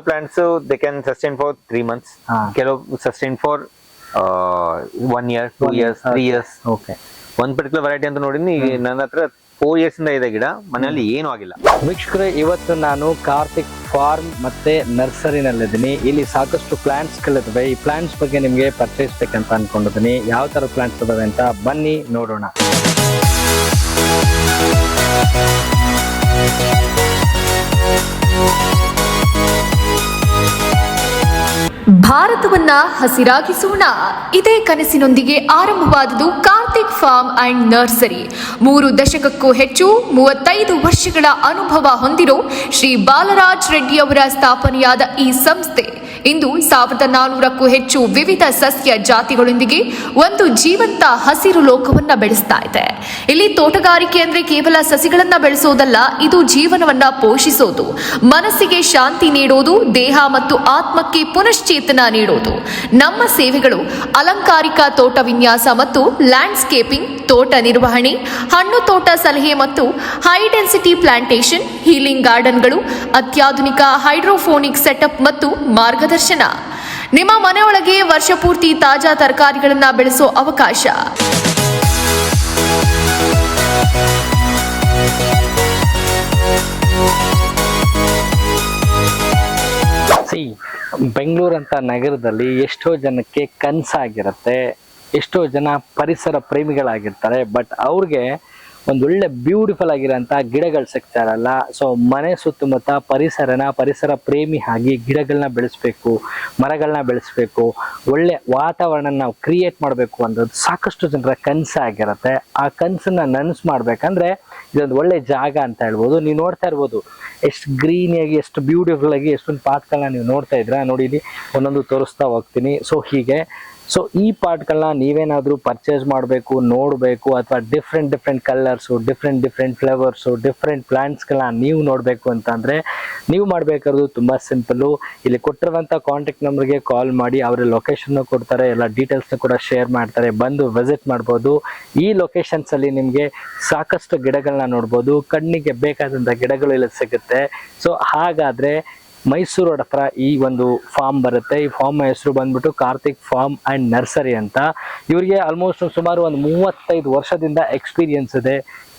Plants they can sustain for 3 months, ಕೆಲವು sustain for 1 year, 2 years, 3 years. Okay. ಒಂದ್ particular variety ಅಂತ ನೋಡಿದ್ನಿ, ನನ್ನ ಹತ್ರ 4 years ಇಂದ ಇದೆ ಗಿಡ, ಮನೆಯಲ್ಲಿ ಏನೂ ಆಗಿಲ್ಲ. ವೀಕ್ಷಕರೇ, ಇವತ್ತು ನಾನು ಕಾರ್ತಿಕ್ ಫಾರ್ಮ್ ಮತ್ತೆ ನರ್ಸರಿನಲ್ಲಿದ್ದೀನಿ. ಇಲ್ಲಿ ಸಾಕಷ್ಟು ಪ್ಲಾಂಟ್ಸ್ಗಳಿದ್ದಾವೆ. ಈ ಪ್ಲಾಂಟ್ಸ್ ಬಗ್ಗೆ ನಿಮಗೆ ಪರಿಚಯಿಸ್ಬೇಕಂತ ಅನ್ಕೊಂಡಿದ್ದೀನಿ. ಯಾವ ತರ ಪ್ಲಾಂಟ್ಸ್ ಇದಾವೆ ಅಂತ ಬನ್ನಿ ನೋಡೋಣ. ಭಾರತವನ್ನ ಹಸಿರಾಗಿಸೋಣ, ಇದೇ ಕನಸಿನೊಂದಿಗೆ ಆರಂಭವಾದುದು ಕಾರ್ತಿಕ್ ಫಾರ್ಮ್ ಅಂಡ್ ನರ್ಸರಿ. 3 ದಶಕಕ್ಕೂ ಹೆಚ್ಚು 35 ವರ್ಷಗಳ ಅನುಭವ ಹೊಂದಿರೋ ಶ್ರೀ ಬಾಲರಾಜ್ ರೆಡ್ಡಿ ಅವರ ಸ್ಥಾಪನೆಯಾದ ಈ ಸಂಸ್ಥೆ ಇಂದು 1400ಕ್ಕೂ ಹೆಚ್ಚು ವಿವಿಧ ಸಸ್ಯ ಜಾತಿಗಳೊಂದಿಗೆ ಒಂದು ಜೀವಂತ ಹಸಿರು ಲೋಕವನ್ನ ಬೆಳೆಸ್ತಾ ಇದೆ. ಇಲ್ಲಿ ತೋಟಗಾರಿಕೆ ಅಂದ್ರೆ ಕೇವಲ ಸಸಿಗಳನ್ನ ಬೆಳೆಸೋದಲ್ಲ, ಇದು ಜೀವನವನ್ನ ಪೋಷಿಸೋದು, ಮನಸ್ಸಿಗೆ ಶಾಂತಿ ನೀಡೋದು, ದೇಹ ಮತ್ತು ಆತ್ಮಕ್ಕೆ ಪುನಶ್ಚೇತನ ನೀಡೋದು. ನಮ್ಮ ಸೇವೆಗಳು ಅಲಂಕಾರಿಕ ತೋಟ ವಿನ್ಯಾಸ ಮತ್ತು ಲ್ಯಾಂಡ್ಸ್ಕೇಪಿಂಗ್, ತೋಟ ನಿರ್ವಹಣೆ, ಹಣ್ಣು ತೋಟ ಸಲಹೆ ಮತ್ತು ಹೈ ಡೆನ್ಸಿಟಿ ಪ್ಲಾಂಟೇಶನ್, ಹೀಲಿಂಗ್ ಗಾರ್ಡನ್ಗಳು, ಅತ್ಯಾಧುನಿಕ ಹೈಡ್ರೋಫೋನಿಕ್ ಸೆಟಪ್ ಮತ್ತು ಮಾರ್ಗದರ್ಶನ. ನಿಮ್ಮ ಮನೆಯೊಳಗೆ ವರ್ಷಪೂರ್ತಿ ತಾಜಾ ತರಕಾರಿಗಳನ್ನ ಬೆಳೆಸೋ ಅವಕಾಶ. ಬೆಂಗಳೂರು ಅಂತ ನಗರದಲ್ಲಿ ಎಷ್ಟೋ ಜನಕ್ಕೆ ಕನಸಾಗಿರುತ್ತೆ, ಎಷ್ಟೋ ಜನ ಪರಿಸರ ಪ್ರೇಮಿಗಳಾಗಿರ್ತಾರೆ. ಬಟ್ ಅವ್ರಿಗೆ ಒಂದೊಳ್ಳೆ ಬ್ಯೂಟಿಫುಲ್ ಆಗಿರೋಂಥ ಗಿಡಗಳು ಸಿಗ್ತಾ ಇರಲ್ಲ. ಸೊ ಮನೆ ಸುತ್ತಮುತ್ತ ಪರಿಸರ ಪ್ರೇಮಿ ಆಗಿ ಗಿಡಗಳನ್ನ ಬೆಳೆಸ್ಬೇಕು, ಮರಗಳನ್ನ ಬೆಳೆಸ್ಬೇಕು, ಒಳ್ಳೆ ವಾತಾವರಣ ನಾವು ಕ್ರಿಯೇಟ್ ಮಾಡಬೇಕು ಅನ್ನೋದು ಸಾಕಷ್ಟು ಜನರ ಕನಸಾಗಿರುತ್ತೆ. ಆ ಕನಸನ್ನ ನನಸು ಮಾಡ್ಬೇಕಂದ್ರೆ ಇದೊಂದು ಒಳ್ಳೆ ಜಾಗ ಅಂತ ಹೇಳ್ಬೋದು. ನೀವು ನೋಡ್ತಾ ಇರ್ಬೋದು ಎಷ್ಟು ಗ್ರೀನಿಯಾಗಿ, ಎಷ್ಟು ಬ್ಯೂಟಿಫುಲ್ ಆಗಿ ಎಷ್ಟೊಂದು ಪಾಟ್ಗಳನ್ನ ನೀವು ನೋಡ್ತಾ ಇದ್ರ. ನೋಡಿ, ಇಲ್ಲಿ ಒಂದೊಂದು ತೋರಿಸ್ತಾ ಹೋಗ್ತೀನಿ. ಸೊ ಈ ಪಾಟ್ಗಳನ್ನ ನೀವೇನಾದ್ರೂ ಪರ್ಚೇಸ್ ಮಾಡಬೇಕು, ನೋಡಬೇಕು, ಅಥವಾ different colours, different flavours, different ಪ್ಲಾಂಟ್ಸ್ಗಳನ್ನ ನೀವು ನೋಡಬೇಕು ಅಂತಂದರೆ ನೀವು ಮಾಡಬೇಕಾದ್ರು ತುಂಬ ಸಿಂಪಲ್ಲು. ಇಲ್ಲಿ ಕೊಟ್ಟಿರುವಂಥ ಕಾಂಟ್ಯಾಕ್ಟ್ ನಂಬರ್ಗೆ ಕಾಲ್ ಮಾಡಿ, ಅವರ ಲೊಕೇಶನ್ನು ಕೊಡ್ತಾರೆ, ಎಲ್ಲ ಡೀಟೇಲ್ಸ್ನ ಕೂಡ ಶೇರ್ ಮಾಡ್ತಾರೆ. ಬಂದು ವಿಸಿಟ್ ಮಾಡ್ಬೋದು. ಈ ಲೊಕೇಶನ್ಸಲ್ಲಿ ನಿಮಗೆ ಸಾಕಷ್ಟು ಗಿಡಗಳನ್ನ ನೋಡ್ಬೋದು. ಕಣ್ಣಿಗೆ ಬೇಕಾದಂಥ ಗಿಡಗಳು ಇಲ್ಲಿ ಸಿಗುತ್ತೆ. ಸೊ ಹಾಗಾದರೆ ಮೈಸೂರು ರೋಡ್ ಹತ್ರ ಈ ಒಂದು ಫಾರ್ಮ್ ಬರುತ್ತೆ. ಈ ಫಾರ್ಮ್ ಹೆಸರು ಬಂದ್ಬಿಟ್ಟು ಕಾರ್ತಿಕ್ ಫಾರ್ಮ್ ಅಂಡ್ ನರ್ಸರಿ ಅಂತ. ಇವರಿಗೆ ಆಲ್ಮೋಸ್ಟ್ ಸುಮಾರು ಒಂದು 35 ವರ್ಷದಿಂದ ಎಕ್ಸ್ಪೀರಿಯನ್ಸ್ ಇದೆ.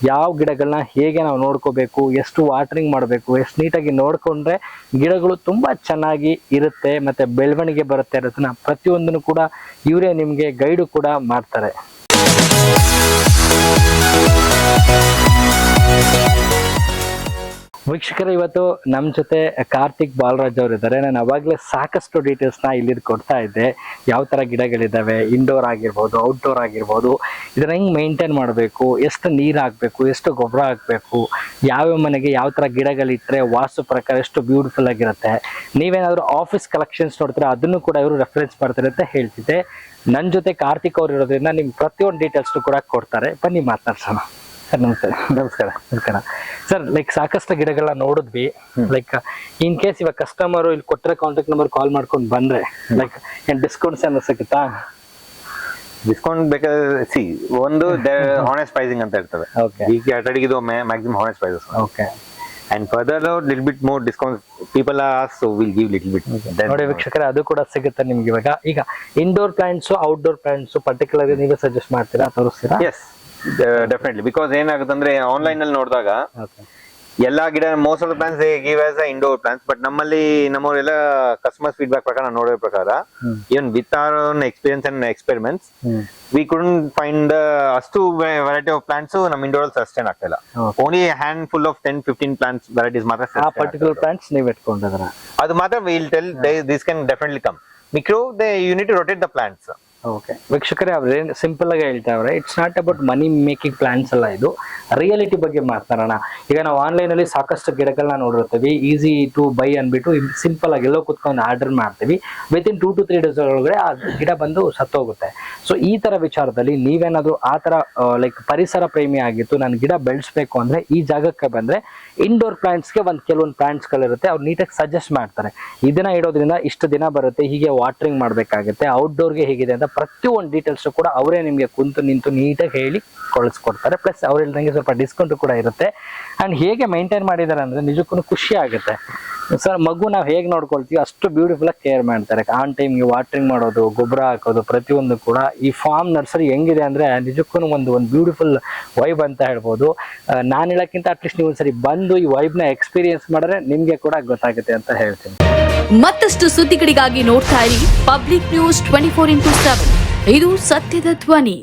ಯಾವ ಗಿಡಗಳನ್ನ ಹೇಗೆ ನಾವು ನೋಡ್ಕೋಬೇಕು, ಎಷ್ಟು ವಾಟರಿಂಗ್ ಮಾಡಬೇಕು, ಎಷ್ಟು ನೀಟಾಗಿ ನೋಡ್ಕೊಂಡ್ರೆ ಗಿಡಗಳು ತುಂಬ ಚೆನ್ನಾಗಿ ಇರುತ್ತೆ ಮತ್ತು ಬೆಳವಣಿಗೆ ಬರುತ್ತೆ ಅನ್ನೋದನ್ನ ಪ್ರತಿಯೊಂದನ್ನು ಕೂಡ ಇವರೇ ನಿಮಗೆ ಗೈಡು ಕೂಡ ಮಾಡ್ತಾರೆ. ವೀಕ್ಷಕರು, ಇವತ್ತು ನಮ್ಮ ಜೊತೆ ಕಾರ್ತಿಕ್ ಬಾಲರಾಜ್ ಅವರು ಇದ್ದಾರೆ. ನಾನು ಅವಾಗಲೇ ಸಾಕಷ್ಟು ಡೀಟೇಲ್ಸ್ನ ಇಲ್ಲಿ ಕೊಡ್ತಾ ಇದ್ದೆ. ಯಾವ ಥರ ಗಿಡಗಳಿದ್ದಾವೆ, ಇಂಡೋರ್ ಆಗಿರ್ಬೋದು, ಔಟ್ಡೋರ್ ಆಗಿರ್ಬೋದು, ಇದನ್ನ ಹೆಂಗೆ ಮೇಂಟೈನ್ ಮಾಡಬೇಕು, ಎಷ್ಟು ನೀರು ಹಾಕಬೇಕು, ಎಷ್ಟು ಗೊಬ್ಬರ ಹಾಕಬೇಕು, ಯಾವ್ಯಾವ ಮನೆಗೆ ಯಾವ ಥರ ಗಿಡಗಳಿಟ್ಟರೆ ವಾಸ್ತು ಪ್ರಕಾರ ಎಷ್ಟು ಬ್ಯೂಟಿಫುಲ್ ಆಗಿರುತ್ತೆ. ನೀವೇನಾದರೂ ಆಫೀಸ್ ಕಲೆಕ್ಷನ್ಸ್ ನೋಡ್ತಾರೆ ಅದನ್ನು ಕೂಡ ಇವರು ರೆಫರೆನ್ಸ್ ಮಾಡ್ತಾರೆ ಅಂತ ಹೇಳ್ತಿದ್ದೆ. ನನ್ನ ಜೊತೆ ಕಾರ್ತಿಕ್ ಅವರು ಇರೋದ್ರಿಂದ ನಿಮ್ಗೆ ಪ್ರತಿಯೊಂದು ಡೀಟೇಲ್ಸ್ನು ಕೂಡ ಕೊಡ್ತಾರೆ. ಬನ್ನಿ ಮಾತನಾಡ್ಸೋಣ. ಸರ್ ನಮಸ್ಕಾರ ಸರ್. ಲೈಕ್ ಸಾಕಷ್ಟು ಗಿಡಗಳನ್ನ ನೋಡಿದ್ವಿ. ಲೈಕ್ ಇನ್ ಕೇಸ್ ಇವಾಗ ಕಸ್ಟಮರ್ ಇಲ್ಲಿ ಕೊಟ್ಟರೆ ಕಾಂಟ್ಯಾಕ್ಟ್ ನಂಬರ್ ಕಾಲ್ ಮಾಡ್ಕೊಂಡು ಬಂದ್ರೆ ಲೈಕ್ ಏನ್ ಡಿಸ್ಕೌಂಟ್ಸ್ ಏನಾದ್ರು ಸಿಗುತ್ತಾ? ಡಿಸ್ಕೌಂಟ್ ಬೇಕಾದ್ರೆ ಒಂದು ಹಾನೆಸ್ಟ್ ಪ್ರೈಸಿಂಗ್ ಅಂತ ಇರ್ತದೆ. ಈಗ ಅಟಡಿಗೆ maximum honest prices. Okay. And further little bit more discounts people are asked, so we'll give little bit. ನೋಡಿ ವೀಕ್ಷಕರೇ, ಅದು ಕೂಡ ಸಿಗುತ್ತೆ ನಿಮ್ಗೆ. ಇವಾಗ ಈಗ indoor plants, outdoor plants particular ನೀವೇ ಸಜೆಸ್ಟ್ ಮಾಡ್ತೀರಾ, ತೋರಿಸ್ತೀರಾ? S, definitely. ಬಿಕಾಸ್ ಏನಾಗುತ್ತೆ ಅಂದ್ರೆ ಆನ್ಲೈನ್ ಅಲ್ಲಿ ನೋಡಿದಾಗ ಎಲ್ಲಾ ಗಿಡ most of the plants give us indoor plants. But ನಮ್ಮವರೆಲ್ಲ ಕಸ್ಟಮರ್ಸ್ ಫೀಡ್ಬ್ಯಾಕ್ ಪ್ರಕಾರ ನೋಡೋ ಪ್ರಕಾರ even with our own experience and experiments we couldn't find ಅಷ್ಟು ವೆರೈಟಿ ಆಫ್ ಪ್ಲಾಂಟ್ಸ್ ನಮ್ಮ ಇಂಡೋರ್ ಅಲ್ಲಿ ಸಸ್ಟೈನ್ ಆಗ್ತಾ ಇಲ್ಲ. Only handful of 10-15 plants varieties ಮಾತ್ರ. ಆ ಪರ್ಟಿಕ್ಯುಲರ್ ಪ್ಲಾಂಟ್ಸ್ ನೀವು ಇಟ್ಕೊಂಡಿದ್ರ ಅದು ಮಾತ್ರ will tell this can definitely come. Micro you need to rotate the plants. Okay ವೀಕ್ಷಕರೇ, ಅವ್ರೆ ಸಿಂಪಲ್ ಆಗಿ ಹೇಳ್ತಾವ್ರೆ, it's not about money making plans ಅಲ್ಲ, ಇದು ರಿಯಾಲಿಟಿ ಬಗ್ಗೆ ಮಾತಾಡೋಣ. ಈಗ ನಾವು ಆನ್ಲೈನ್ ಅಲ್ಲಿ ಸಾಕಷ್ಟು ಗಿಡಗಳನ್ನ ನೋಡಿರ್ತೀವಿ, ಈಸಿ ಟು ಬೈ ಅನ್ಬಿಟ್ಟು ಸಿಂಪಲ್ ಆಗಿ ಎಲ್ಲೋ ಕುತ್ಕೊಂಡು ಆರ್ಡರ್ ಮಾಡ್ತೀವಿ. ವಿತಿನ್ 2 to 3 days ಒಳಗಡೆ ಆ ಗಿಡ ಬಂದು ಸತ್ತೋಗುತ್ತೆ. ಸೊ ಈ ತರ ವಿಚಾರದಲ್ಲಿ ನೀವೇನಾದ್ರೂ ಆ ತರ ಲೈಕ್ ಪರಿಸರ ಪ್ರೇಮಿ ಆಗಿತ್ತು, ನಾನು ಗಿಡ ಬೆಳೆಸ್ಬೇಕು ಅಂದ್ರೆ ಈ ಜಾಗಕ್ಕೆ ಬಂದ್ರೆ ಇಂಡೋರ್ ಪ್ಲಾಂಟ್ಸ್ಗೆ ಕೆಲವೊಂದು ಪ್ಲಾಂಟ್ಸ್ಗಳಿರುತ್ತೆ, ಅವ್ರು ನೀಟಾಗಿ ಸಜೆಸ್ಟ್ ಮಾಡ್ತಾರೆ. ಇದನ್ನ ಇಡೋದ್ರಿಂದ ಇಷ್ಟು ದಿನ ಬರುತ್ತೆ, ಹೀಗೆ ವಾಟರಿಂಗ್ ಮಾಡ್ಬೇಕಾಗುತ್ತೆ, ಔಟ್ಡೋರ್ಗೆ ಹೇಗಿದೆ ಅಂತ ಪ್ರತಿಯೊಂದು ಡೀಟೇಲ್ಸ್ ಕೂಡ ಅವರೇ ನಿಮಗೆ ನಿಂತು ನೀಟಾಗಿ ಹೇಳಿ ಕಳಿಸ್ಕೊಡ್ತಾರೆ. ಪ್ಲಸ್ ಅವ್ರು ಹೇಳ್ದಂಗೆ ಸ್ವಲ್ಪ ಡಿಸ್ಕೌಂಟ್ ಕೂಡ ಇರುತ್ತೆ. ಅಂಡ್ ಹೇಗೆ ಮೈಂಟೈನ್ ಮಾಡಿದ್ದಾರೆ ಅಂದ್ರೆ ನಿಜಕ್ಕೂ ಖುಷಿ ಆಗುತ್ತೆ. ಸರ್ ಮಗು ನಾವ್ ಹೇಗ್ ನೋಡ್ಕೊಳ್ತೀವಿ ಅಷ್ಟು ಬ್ಯೂಟಿಫುಲ್ ಆಗಿ ಕೇರ್ ಮಾಡ್ತಾರೆ. ಆನ್ ಟೈಮ್ಗೆ ವಾಟರಿಂಗ್ ಮಾಡೋದು, ಗೊಬ್ಬರ ಹಾಕೋದು, ಪ್ರತಿಯೊಂದು ಕೂಡ. ಈ ಫಾರ್ಮ್ ನರ್ಸರಿ ಹೆಂಗಿದೆ ಅಂದ್ರೆ ನಿಜಕ್ಕೂ ಒಂದು ಬ್ಯೂಟಿಫುಲ್ ವೈಬ್ ಅಂತ ಹೇಳ್ಬೋದು. ನಾನು ಹೇಳಕ್ಕಿಂತ ಅಟ್ಲೀಸ್ಟ್ ನೀವು ಒಂದ್ಸರಿ ಬಂದು ಈ ವೈಬ್ ನ ಎಕ್ಸ್ಪೀರಿಯನ್ಸ್ ಮಾಡಿದ್ರೆ ನಿಮ್ಗೆ ಕೂಡ ಗೊತ್ತಾಗುತ್ತೆ ಅಂತ ಹೇಳ್ತೀನಿ. ಮತ್ತಷ್ಟು ಸುದ್ದಿಗಳಿಗಾಗಿ ನೋಡ್ತಾ ಇರಿ ಪಬ್ಲಿಕ್ ನ್ಯೂಸ್ 24x7. ಇದು ಸತ್ಯದ ಧ್ವನಿ.